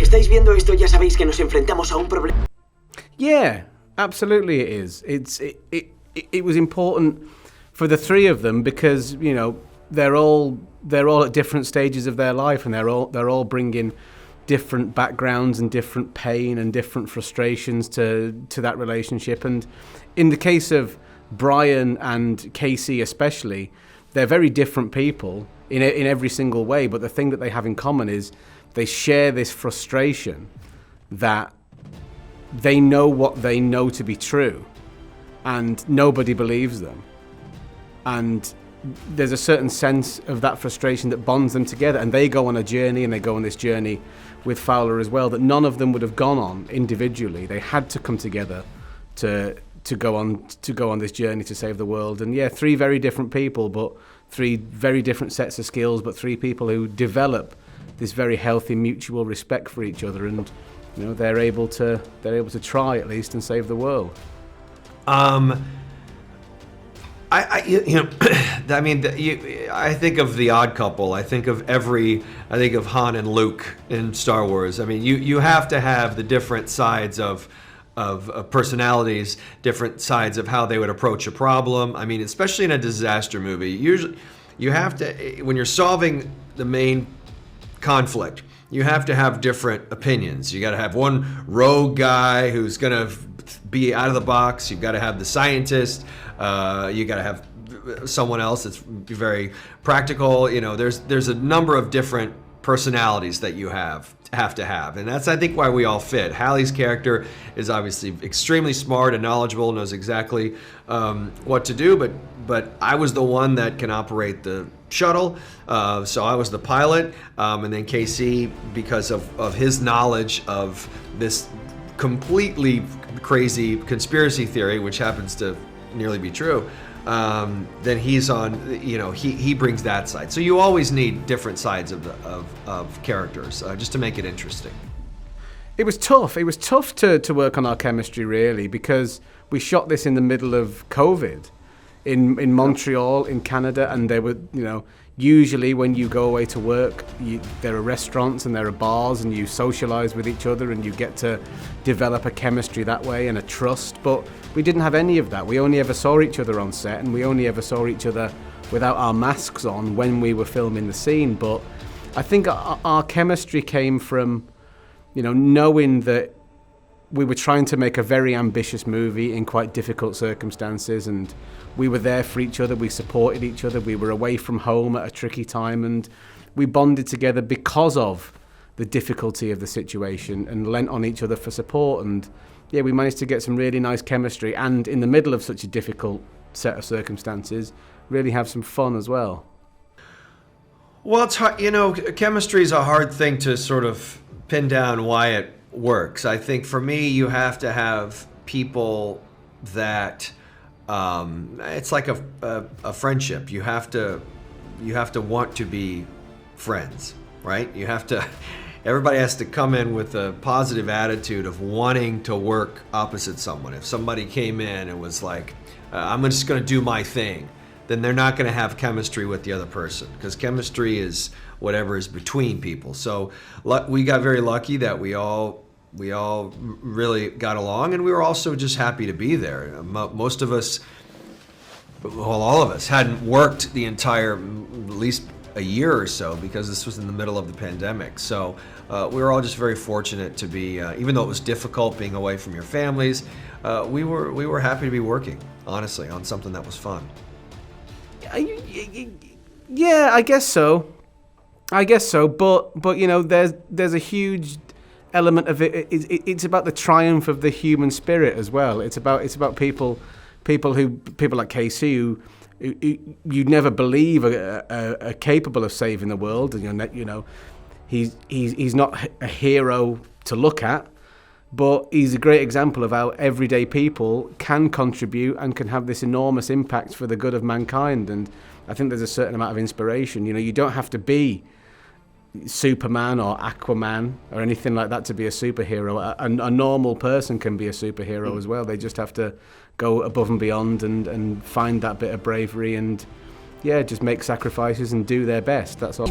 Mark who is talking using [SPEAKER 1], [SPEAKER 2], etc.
[SPEAKER 1] estáis viendo esto ya sabéis que nos enfrentamos a un problema.
[SPEAKER 2] Yeah, absolutely it is. It was important for the three of them because, you know, they're all at different stages of their life, and they're all bringing different backgrounds and different pain and different frustrations to that relationship. And in the case of Brian and Casey especially, they're very different people in every single way, but the thing that they have in common is they share this frustration that they know what they know to be true and nobody believes them. And there's a certain sense of that frustration that bonds them together, and they go on a journey, and they go on this journey with Fowler as well that none of them would have gone on individually. They had to come together to go on this journey to save the world. And yeah, three very different people, but three very different sets of skills, but three people who develop this very healthy mutual respect for each other, and you know they're able to try at least and save the world.
[SPEAKER 3] I think of The Odd Couple. I think of Han and Luke in Star Wars. I mean, you have to have the different sides of personalities, different sides of how they would approach a problem. I mean, especially in a disaster movie, usually you have to, when you're solving the main conflict, you have to have different opinions. You got to have one rogue guy who's going to be out of the box. You've got to have the scientist. You got to have someone else that's very practical. You know, there's a number of different personalities that you have to have, and that's, I think, why we all fit. Halle's character is obviously extremely smart and knowledgeable, knows exactly what to do, but I was the one that can operate the shuttle, so I was the pilot, and then KC, because of his knowledge of this completely crazy conspiracy theory, which happens to nearly be true, then he's on, you know, he brings that side. So you always need different sides of characters, just to make it interesting.
[SPEAKER 2] It was tough. It was tough to work on our chemistry, really, because we shot this in the middle of COVID in Montreal, in Canada, and there were, you know, usually when you go away to work, there are restaurants and there are bars, and you socialize with each other and you get to develop a chemistry that way and a trust. But we didn't have any of that. We only ever saw each other on set, and we only ever saw each other without our masks on when we were filming the scene. But I think our chemistry came from, you know, knowing that we were trying to make a very ambitious movie in quite difficult circumstances, and we were there for each other, we supported each other, we were away from home at a tricky time, and we bonded together because of the difficulty of the situation and lent on each other for support. And yeah, we managed to get some really nice chemistry, and in the middle of such a difficult set of circumstances, really have some fun as well.
[SPEAKER 3] Well, it's hard, you know, chemistry is a hard thing to sort of pin down why it works. I think for me, you have to have people that it's like a friendship. You have to want to be friends, right? Everybody has to come in with a positive attitude of wanting to work opposite someone. If somebody came in and was like, I'm just going to do my thing, then they're not going to have chemistry with the other person, because chemistry is whatever is between people. So we got very lucky that we all really got along, and we were also just happy to be there. Most of us, well, all of us, hadn't worked the entire, at least a year or so, because this was in the middle of the pandemic. So we were all just very fortunate to be, even though it was difficult being away from your families, we were happy to be working, honestly, on something that was fun.
[SPEAKER 2] Yeah, I guess so. But you know, there's a huge element of it. It's about the triumph of the human spirit as well. It's about people like Casey who you'd never believe are capable of saving the world. And you know, he's not a hero to look at, but he's a great example of how everyday people can contribute and can have this enormous impact for the good of mankind. And I think there's a certain amount of inspiration. You know, you don't have to be Superman or Aquaman or anything like that to be a superhero. A normal person can be a superhero as well. They just have to go above and beyond and find that bit of bravery and, yeah, just make sacrifices and do their best. That's all.